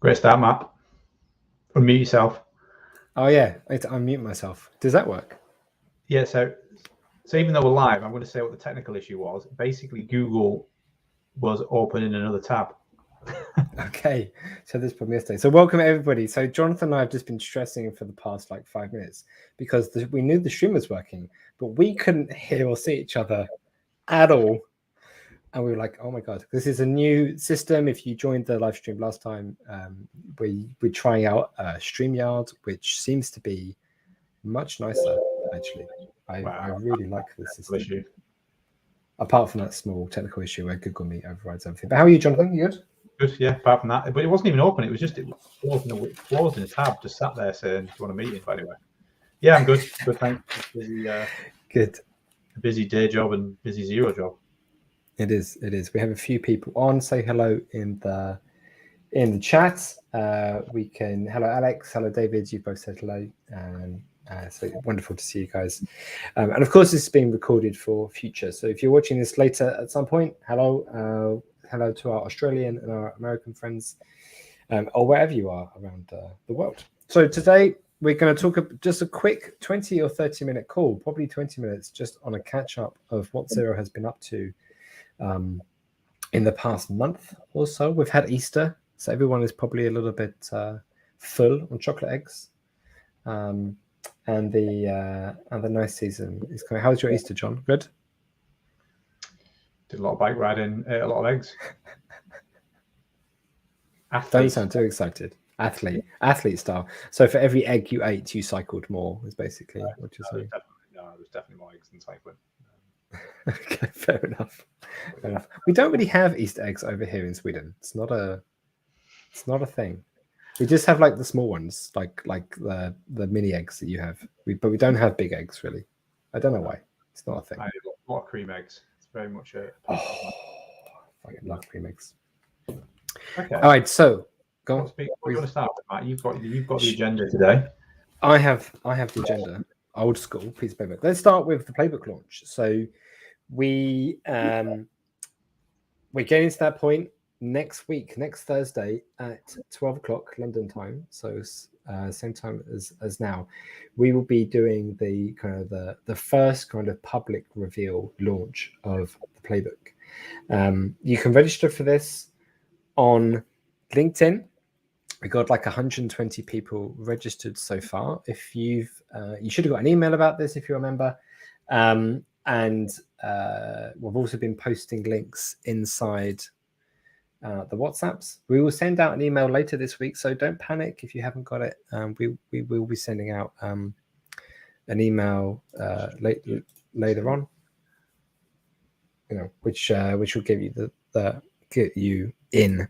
Great start, Matt. Unmute yourself. Oh yeah, I have to unmute myself. Does that work? Yeah, so even though we're live, I'm going to say what the technical issue was. Basically, Google was open in another tab. Okay, so this problem yesterday. So welcome everybody. So Jonathan and I have just been stressing for the past 5 minutes because we knew the stream was working, but we couldn't hear or see each other at all. And we were like, oh my God, this is a new system. If you joined the live stream last time, we're trying out StreamYard, which seems to be much nicer, actually. I really like this system. Issue. Apart from that small technical issue where Google Meet overrides everything. But how are you, Jonathan? You good? Good, yeah, apart from that. But it wasn't even open. It was just closed in a tab, just sat there saying, do you want a meeting? But anyway, yeah, I'm good. Good, thanks. Good. Busy day job and busy zero job. It is. We have a few people on. Say hello in the chat. Hello Alex, hello David, you both said hello. So wonderful to see you guys. And of course this is being recorded for future. So if you're watching this later at some point, hello to our Australian and our American friends, or wherever you are around the world. So today we're going to talk just a quick 20 or 30 minute call, probably 20 minutes, just on a catch up of what Xero has been up to in the past month or so. We've had Easter, so everyone is probably a little bit full on chocolate eggs, and the nice season is coming. How was your Easter, John? Good. Did a lot of bike riding, ate a lot of eggs. Don't sound too excited. Athlete style. So for every egg you ate, you cycled more. Is basically what you're saying. There's definitely more eggs than cycling. Okay, fair enough. We don't really have Easter eggs over here in Sweden. It's not a thing. We just have like the small ones, like the mini eggs that you have. But we don't have big eggs really. I don't know why. It's not a thing. I eat a lot of cream eggs. It's very much a. Oh, I fucking love cream eggs. Okay. All right, so go on. What do you want to start with, Matt? You've got the agenda today. I have the agenda. Old school piece of paper. Let's start with the Playbook launch. So we're getting to that point next Thursday at 12 o'clock London time. So same time as now, we will be doing the kind of the first kind of public reveal launch of the Playbook. You can register for this on LinkedIn. We got like 120 people registered so far. If you should have got an email about this if you remember. And we've also been posting links inside the WhatsApps. We will send out an email later this week, so don't panic if you haven't got it. We will be sending out an email later on. Which will give you get you in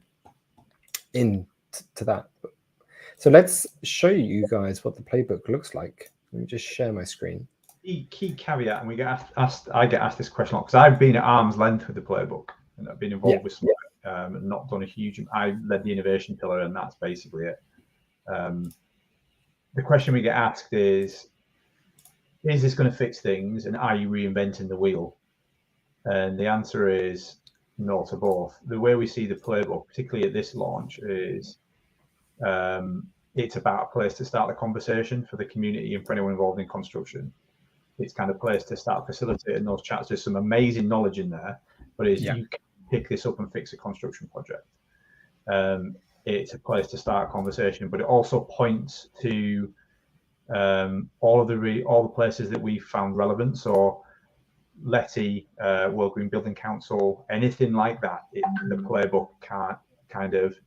to that. So let's show you guys what the Playbook looks like. Let me just share my screen. Key caveat, and we get asked. I get asked this question a lot because I've been at arm's length with the Playbook and I've been involved with some, and not done a huge. I led the innovation pillar, and that's basically it. The question we get asked is this going to fix things, and are you reinventing the wheel? And the answer is no to both. The way we see the Playbook, particularly at this launch, is it's about a place to start the conversation for the community and for anyone involved in construction. It's kind of place to start facilitating those chats. There's some amazing knowledge in there, but you can pick this up and fix a construction project. It's a place to start a conversation, but it also points to all the places that we found relevant. So Letty, World Green Building Council, anything like that, the Playbook kind of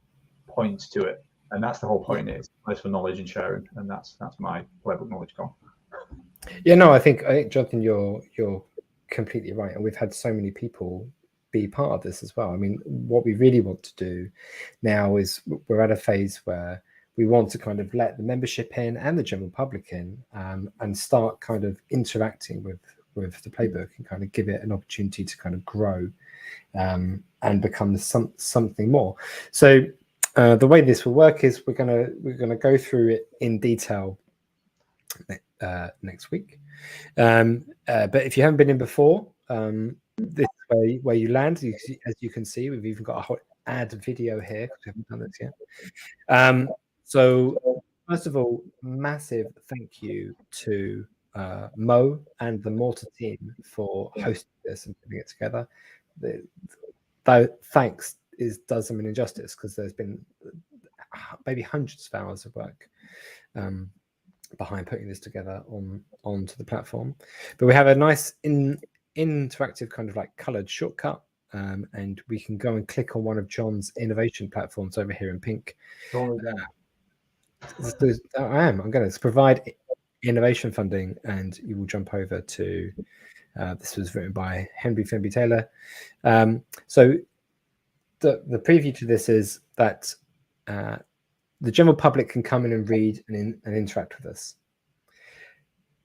points to it, and that's the whole point. It's a place for knowledge and sharing, and that's my Playbook knowledge gone. Yeah, no, I think Jonathan, you're completely right, and we've had so many people be part of this as well. I mean, what we really want to do now is we're at a phase where we want to kind of let the membership in and the general public in, and start kind of interacting with the Playbook and kind of give it an opportunity to kind of grow and become something more. So the way this will work is we're gonna go through it in detail next week. But if you haven't been in before, this way where you land, as you can see, we've even got add video here because we haven't done this yet. So first of all, massive thank you to Mo and the Mortar team for hosting this and putting it together. Though thanks does them an injustice because there's been maybe hundreds of hours of work behind putting this together onto the platform. But we have a nice interactive kind of like colored shortcut, and we can go and click on one of John's innovation platforms over here in pink. I'm going to provide innovation funding, and you will jump over to this was written by Henry Fenby Taylor. So the preview to this is that the general public can come in and read and interact with us.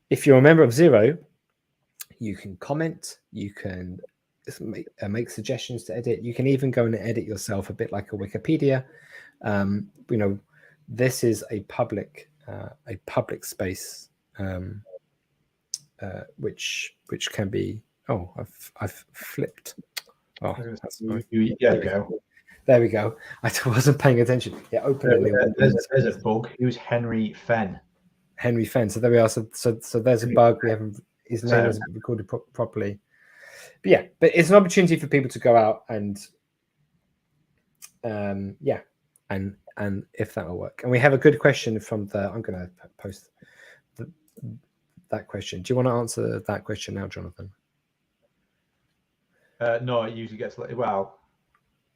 If you're a member of Zero, you can comment, you can make suggestions to edit, you can even go and edit yourself a bit like a Wikipedia. This is a public space, which can be. Oh, I've flipped. Oh, that's nice. There we go. There we go. I wasn't paying attention. Yeah, open there's a bug. He was Henry Fenn. Henry Fenn. So there we are. So there's a bug. We haven't. His name isn't recorded properly. But yeah, but it's an opportunity for people to go out and and if that will work. And we have a good question from I'm going to post that question. Do you want to answer that question now, Jonathan? No, it usually gets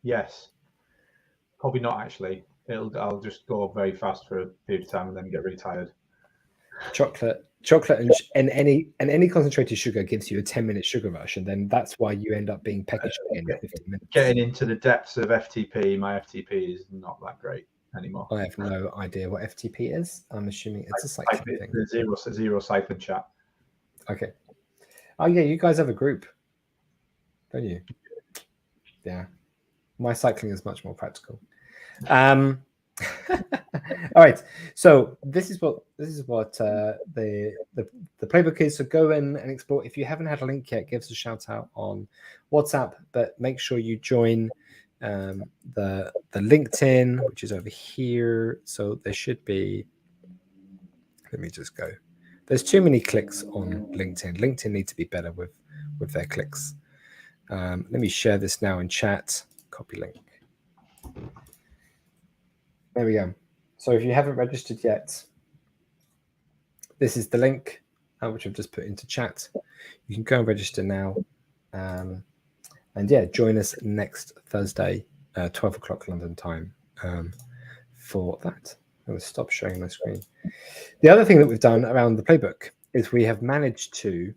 yes. Probably not actually. I'll just go very fast for a period of time and then get really tired. Chocolate and any concentrated sugar gives you a 10-minute sugar rush, and then that's why you end up being peckish in 15 minutes. Getting into the depths of FTP, my FTP is not that great anymore. I have no idea what FTP is. I'm assuming it's a cycling thing. The zero cycling chat. Okay. Oh yeah, you guys have a group, don't you? Yeah. My cycling is much more practical. All right, so this is what the playbook is. So go in and explore. If you haven't had a link yet, give us a shout out on WhatsApp, but make sure you join the LinkedIn, which is over here. So there should be, let me just go. There's too many clicks on LinkedIn. LinkedIn needs to be better with their clicks. Let me share this now in chat. Copy link. There we go. So if you haven't registered yet, this is the link which I've just put into chat. You can go and register now. And yeah, join us next Thursday, 12 o'clock London time for that. I'm going to stop sharing my screen. The other thing that we've done around the playbook is we have managed to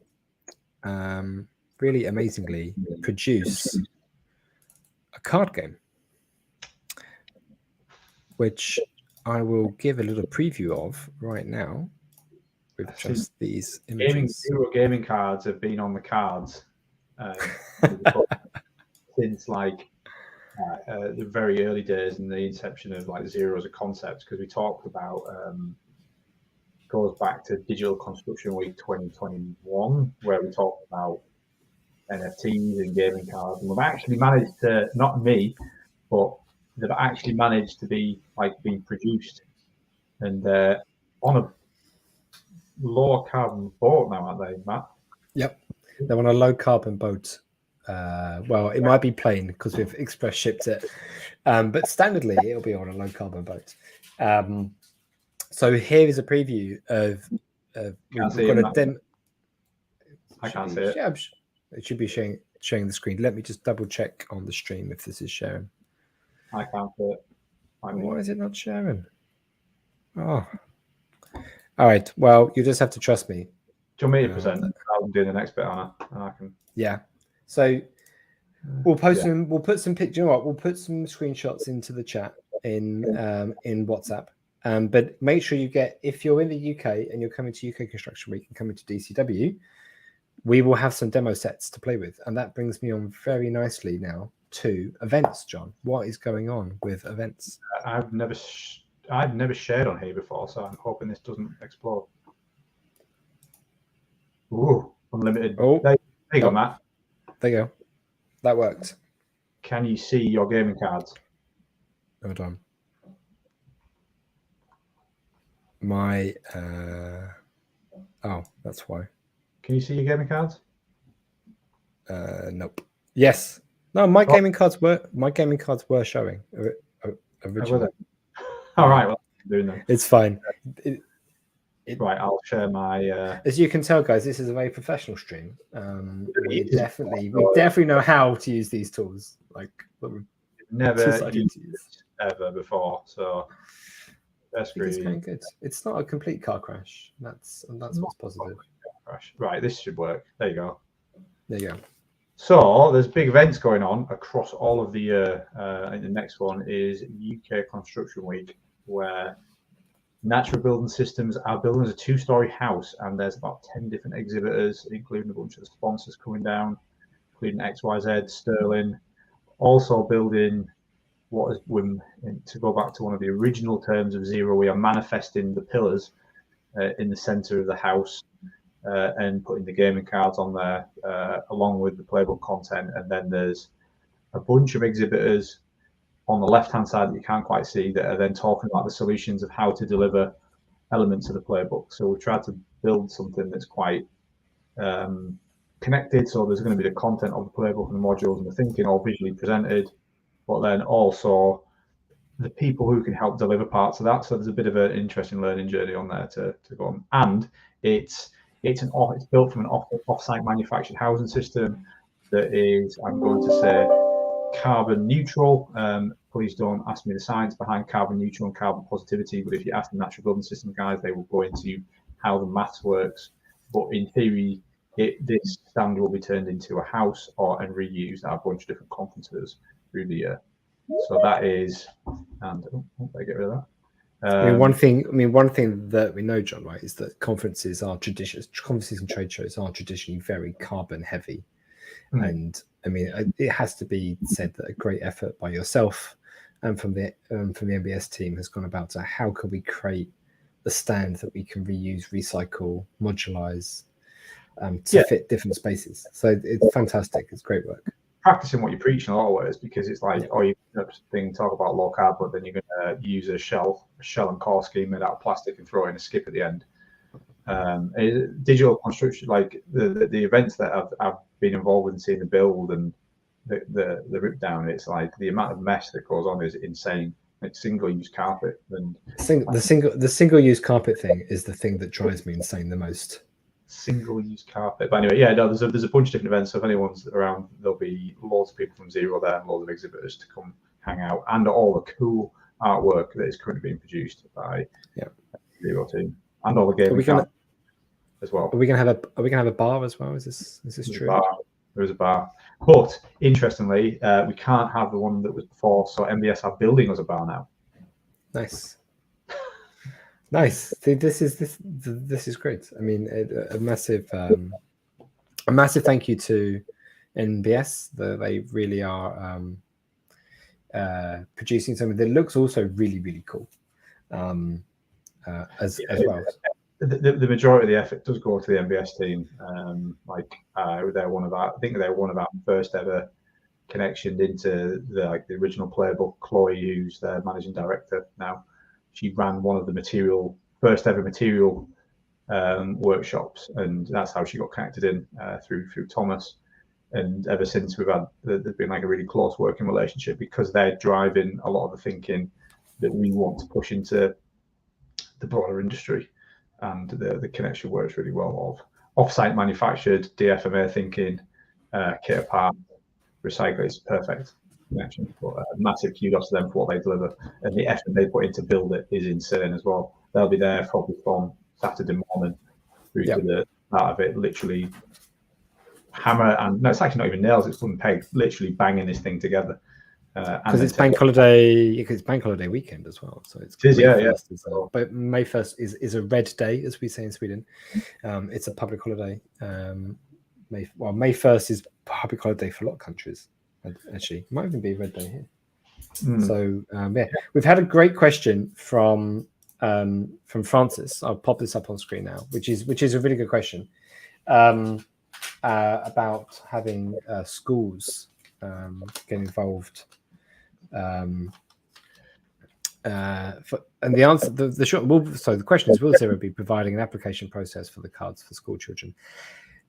really amazingly produce a card game, which I will give a little preview of right now with just these images. Zero gaming cards have been on the cards since the very early days and the inception of Zero as a concept, because we talked about goes back to Digital Construction Week 2021, where we talked about NFTs and gaming cards, and we've actually managed to, not me, but they've actually managed to be being produced and on a lower carbon boat now, aren't they, Matt? Yep, they're on a low carbon boat. Well, it might be plain because we've express shipped it, but standardly it'll be on a low carbon boat. So here is a preview of we've got a demo. I can't see it. Yeah, it should be sharing the screen. Let me just double check on the stream if this is sharing. I can't see it. Why is it not sharing? Oh, all right. Well, you just have to trust me. Do you want me to present? I'll do the next bit on it, and I can. Yeah. So we'll post them. We'll put some pictures. You know what? We'll put some screenshots into the chat in WhatsApp. But make sure you get, if you're in the UK and you're coming to UK Construction Week and coming to DCW, we will have some demo sets to play with, and that brings me on very nicely now to events. John, what is going on with events? I've never shared on here before, so I'm hoping this doesn't explode. Ooh, unlimited. Oh, there you go, Matt. There you go. That worked. Can you see your gaming cards? Hold on. My oh, that's why. Can you see your gaming cards? Nope. Yes. No, my gaming cards were showing originally. All right. Well, I'm doing them. It's fine. Right, I'll share my. As you can tell, guys, this is a very professional stream. We definitely know how to use these tools. Like never used this ever before, so that's it's going good. It's not a complete car crash. That's what's positive. Crash. Right, this should work. There you go. There you go. So there's big events going on across all of the year. And the next one is UK Construction Week, where Natural Building Systems are building a 2-story house, and there's about 10 different exhibitors, including a bunch of sponsors coming down, including XYZ, Sterling, also building what is, to go back to one of the original terms of Zero, we are manifesting the pillars in the center of the house and putting the gaming cards on there along with the playbook content. And then there's a bunch of exhibitors on the left-hand side that you can't quite see that are then talking about the solutions of how to deliver elements of the playbook. So we've tried to build something that's quite connected. So there's going to be the content of the playbook and the modules and the thinking all visually presented, but then also the people who can help deliver parts of that. So there's a bit of an interesting learning journey on there to go on. And it's built from an off-site manufactured housing system that is, I'm going to say, carbon neutral. Please don't ask me the science behind carbon neutral and carbon positivity, but if you ask the natural building system guys, they will go into how the maths works. But in theory, this stand will be turned into a house and reused at a bunch of different conferences through the year. So that is, and I get rid of that. One thing that we know, John, right, is that conferences and trade shows are traditionally very carbon heavy. And I mean, it has to be said that a great effort by yourself and from the MBS team has gone about to how can we create a stand that we can reuse, recycle, modularize to fit different spaces. So it's fantastic. It's great work. Practicing what you preach in a lot of ways, because it's like, you talk about low carb, but then you're going to use a shell and core scheme made out of plastic and throw in a skip at the end. Digital construction, like the events that I've been involved with and seeing the build and the rip down, it's like the amount of mesh that goes on is insane. It's single-use carpet. And the single-use carpet thing is the thing that drives me insane the most. Single-use carpet. But anyway, there's a bunch of different events. So if anyone's around, there'll be loads of people from Zero there and loads of exhibitors to come hang out, and all the cool artwork that is currently being produced by Zero team and all the gaming as well. Are we gonna have a bar as well? Is this true? There is a bar, but interestingly, we can't have the one that was before. So MBS are building us a bar now. Nice. Nice. This is great. I mean, a massive thank you to NBS. They really are producing something that looks also really, really cool. As well. The majority of the effort does go to the MBS team. They're one of our first ever connectioned into the original playbook. Chloe, who's their managing director now, she ran one of the first ever material workshops, and that's how she got connected in through Thomas. And ever since there's been like a really close working relationship, because they're driving a lot of the thinking that we want to push into the broader industry. And the connection works really well of off-site manufactured DFMA thinking, kit apart, recycle. It's perfect connection. But massive kudos to them for what they deliver, and the effort they put in to build it is insane as well. They'll be there probably from Saturday morning through to the start of it, literally hammer and no, it's actually not even nails, it's wooden peg, literally banging this thing together. Because it's bank holiday. It's bank holiday weekend as well, so it's but May 1st is a red day, as we say in Sweden. It's a public holiday. May 1st is public holiday for a lot of countries. Actually, it might even be a red day here. So we've had a great question from Francis. I'll pop this up on screen now, which is a really good question about having schools get involved. And the answer, the short, so the question is, will Zero be providing an application process for the cards for school children?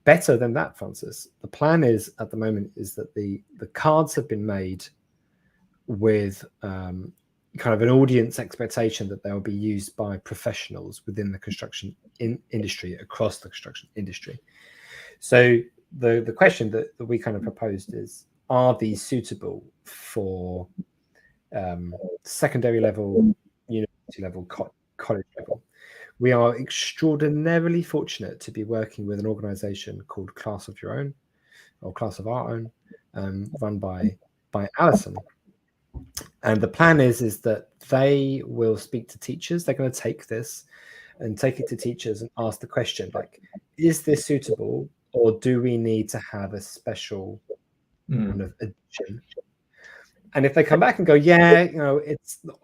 Better than that, Francis. The plan is at the moment is that the cards have been made with kind of an audience expectation that they'll be used by professionals within the construction industry, across the construction industry. So the question that we kind of proposed is, are these suitable for secondary level, university level, college level? We are extraordinarily fortunate to be working with an organization called Class of Your Own, or Class of Our Own, run by Alison. And the plan is that they will speak to teachers. They're going to take this and take it to teachers and ask the question, like, is this suitable, or do we need to have a special kind of addition? And if they come back and go, yeah,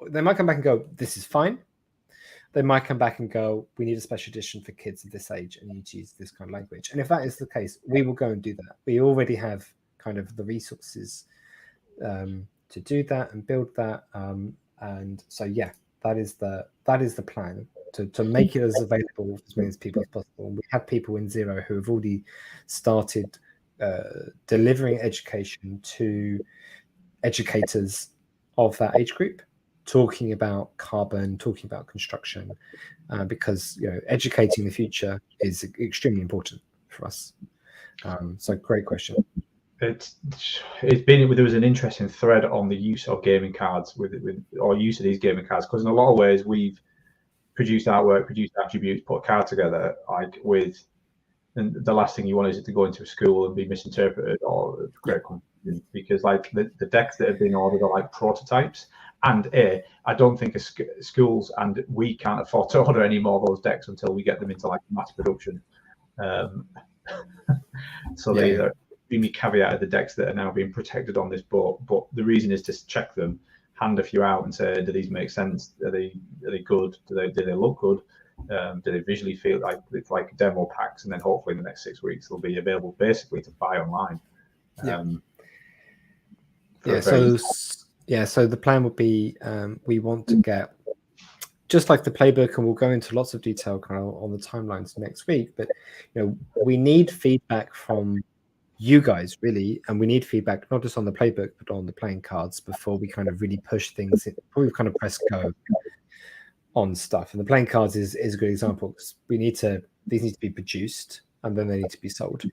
they might come back and go, this is fine. They might come back and go, we need a special edition for kids of this age and you need to use this kind of language. And if that is the case, we will go and do that. We already have kind of the resources to do that and build that. And so, yeah, that is the plan, to make it as available for as many people as possible. We have people in Zero who have already started delivering education to educators of that age group, talking about carbon, talking about construction, because educating the future is extremely important for us. So great question. It's been, there was an interesting thread on the use of gaming cards or use of these gaming cards, because in a lot of ways we've produced artwork, produced attributes, put a card together and the last thing you want is it to go into a school and be misinterpreted or great confusion, because like the decks that have been ordered are like prototypes, and I don't think schools, and we can't afford to order any more of those decks until we get them into like mass production. So they are extremely caveated, the decks that are now being protected on this boat, but the reason is to check them, hand a few out and say, do these make sense? Are they good? Do they look good? Do they visually feel like it's like demo packs? And then hopefully in the next 6 weeks they'll be available basically to buy online. So the plan would be, we want to get, just like the playbook, and we'll go into lots of detail kind of on the timelines next week, but we need feedback from you guys, really, and we need feedback not just on the playbook but on the playing cards before we kind of really push things, before we kind of press go on stuff. And the playing cards is a good example, because these need to be produced and then they need to be sold,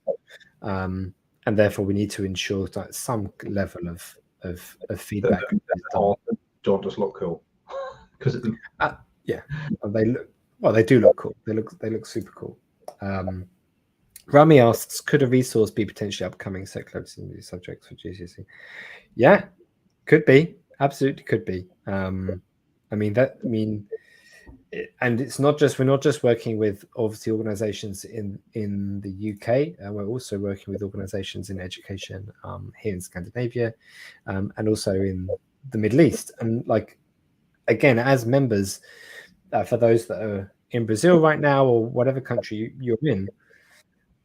and therefore we need to ensure that some level of feedback don't just look cool, because they do look cool. They look super cool. Rami asks, could a resource be potentially upcoming secularism in these subjects for GCSE? Yeah, could be, absolutely could be. And it's not just, we're not just working with obviously organizations in the UK, we're also working with organizations in education here in Scandinavia, and also in the Middle East. And like, again, as members, for those that are in Brazil right now or whatever country you're in,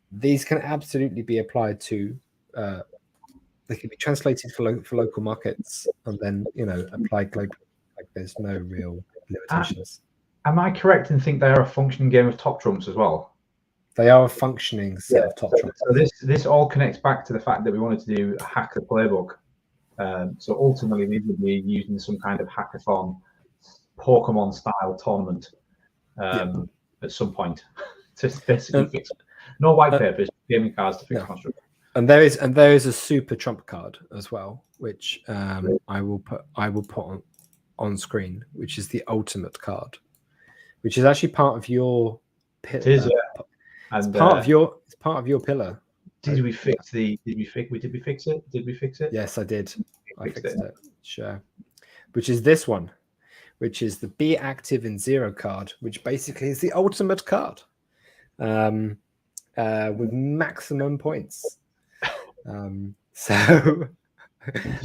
these can absolutely be applied to, they can be translated for local markets and then, applied globally. Like, there's no real limitations. Am I correct in think they are a functioning game of top trumps as well? They are a functioning set of top trumps. So this all connects back to the fact that we wanted to do a hacker playbook. So ultimately, we would be using some kind of hackathon, Pokemon style tournament at some point to basically fix. No white papers, gaming cards to fix construction. And there is a super trump card as well, which I will put on screen, which is the ultimate card, which is actually part of your pillar. It is, it's part of your pillar. Did we fix it? Did we fix it? Yes, I did. I fixed it. Sure. Which is this one, which is the Be Active in Zero card, which basically is the ultimate card, with maximum points. So,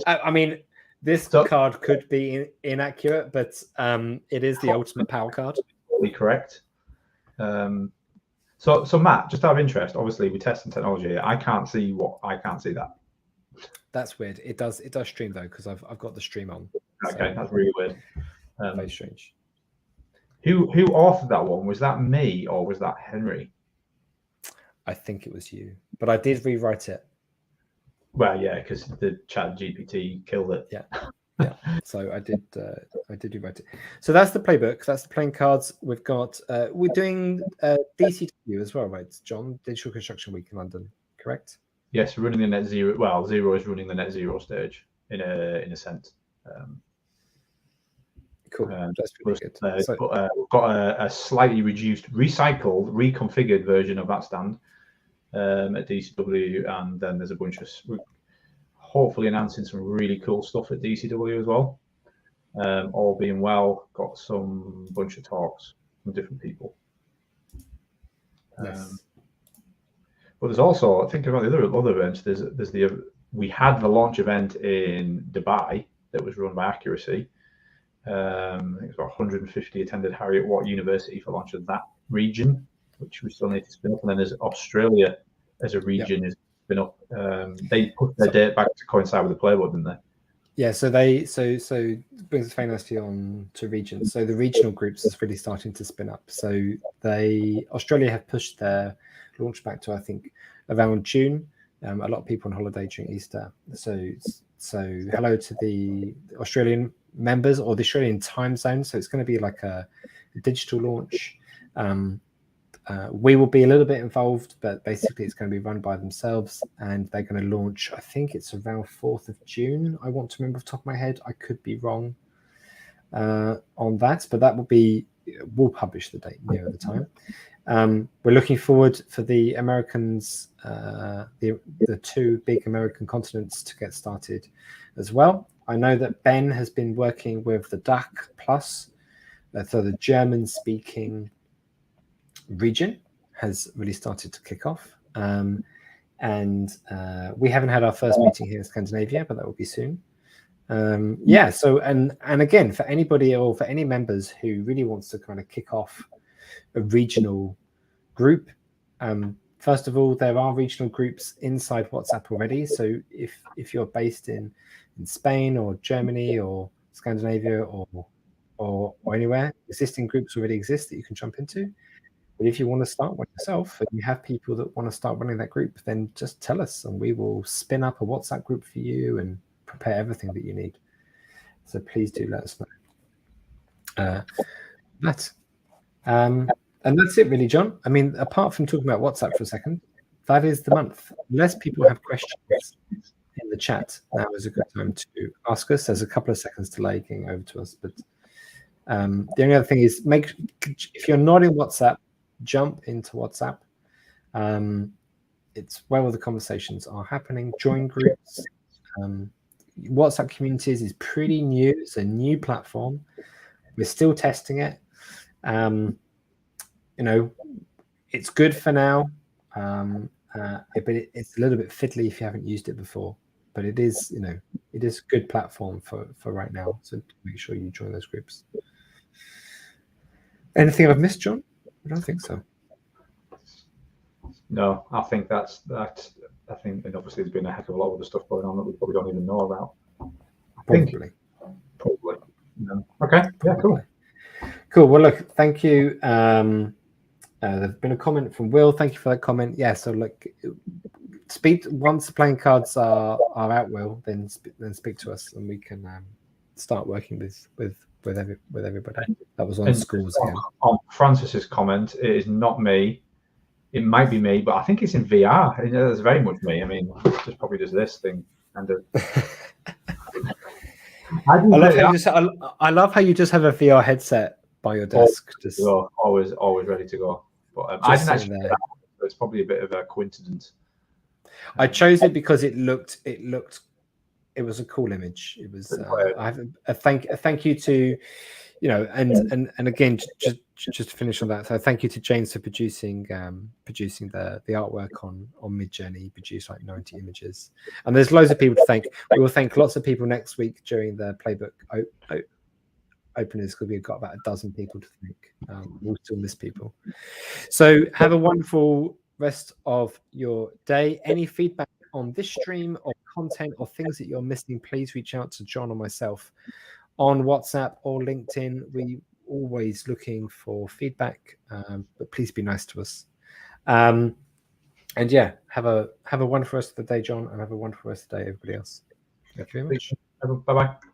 I mean, this card could be inaccurate, but it is the ultimate power card. Totally correct. So Matt, just out of interest, obviously we're testing technology. I can't see that. That's weird. It does stream though, because I've got the stream on. Okay, that's really weird. Very strange. Who authored that one? Was that me or was that Henry? I think it was you, but I did rewrite it. Well, yeah, because the Chat GPT killed it. Yeah. So I did rewrite it. So that's the playbook. That's the playing cards. We've got. We're doing DCW as well, right, John? Digital Construction Week in London, correct? Yes, running the net zero. Well, Zero is running the net zero stage in a sense. Cool. That's pretty good. So, we've got a slightly reduced, recycled, reconfigured version of that stand at DCW, and then there's a bunch of hopefully announcing some really cool stuff at DCW as well. All being well, got some bunch of talks from different people. Nice. But there's also, thinking about the other events, we had the launch event in Dubai that was run by Accuracy. I think it's about 150 attended Harriet Watt University for launch of that region, which we still need to spin up. And then there's Australia as a region is spin up. They put their date back to coincide with the Playbook, didn't they? Yeah, so brings us very nicely on to regions. So the regional groups is really starting to spin up. So Australia have pushed their launch back to, I think, around June. A lot of people on holiday during Easter. So hello to the Australian members or the Australian time zone. So it's going to be like a digital launch. We will be a little bit involved, but basically it's going to be run by themselves, and they're going to launch, I think it's around 4th of June. I want to remember off the top of my head. I could be wrong on that, but that will be, we'll publish the date near the time. We're looking forward for the Americans, the two big American continents to get started as well. I know that Ben has been working with the DAC Plus, so the German-speaking region has really started to kick off. And we haven't had our first meeting here in Scandinavia, but that will be soon. So and again, for anybody or for any members who really wants to kind of kick off a regional group, first of all, there are regional groups inside WhatsApp already. So if you're based in Spain or Germany or Scandinavia or anywhere, existing groups already exist that you can jump into. But if you want to start one yourself and you have people that want to start running that group, then just tell us and we will spin up a WhatsApp group for you and prepare everything that you need. So please do let us know. And that's it really, John. I mean, apart from talking about WhatsApp for a second, that is the month. Unless people have questions in the chat, now is a good time to ask us. There's a couple of seconds delay getting over to us, but the only other thing is if you're not in WhatsApp, jump into WhatsApp. It's where all the conversations are happening. Join groups. WhatsApp communities is pretty new. It's a new platform. We're still testing it. It's good for now, but it's a little bit fiddly if you haven't used it before. But it is, it is a good platform for right now. So make sure you join those groups. Anything I've missed, John? I don't think so. No, I think that's. I think, and obviously there's been a heck of a lot of other stuff going on that we probably don't even know about. Probably. No. Okay. Yeah. Cool. Cool. Well, look. Thank you. There's been a comment from Will. Thank you for that comment. Yeah. So, look, speak once the playing cards are out. Will then speak to us, and we can start working with everybody. That was on schools again. On Francis's comment, it is not me. It might be me, but I think it's in VR. It's very much me. I mean, it's just probably does this thing kind of. I love how you just have a VR headset by your desk. Always ready to go. But I didn't actually. It's probably a bit of a coincidence. I chose it because it was a cool image. It was. I have a thank you to, and again, just to finish on that. So thank you to James for producing the artwork on Midjourney. He produced like 90 images, and there's loads of people to thank. We will thank lots of people next week during the Playbook openers because we've got about a dozen people to thank. We'll still miss people. So have a wonderful rest of your day. Any feedback on this stream or content or things that you're missing, please reach out to John or myself on WhatsApp or LinkedIn. We always looking for feedback, but please be nice to us. And yeah, have a wonderful rest of the day, John, and have a wonderful rest of the day, everybody else. Thank you very much. Bye bye.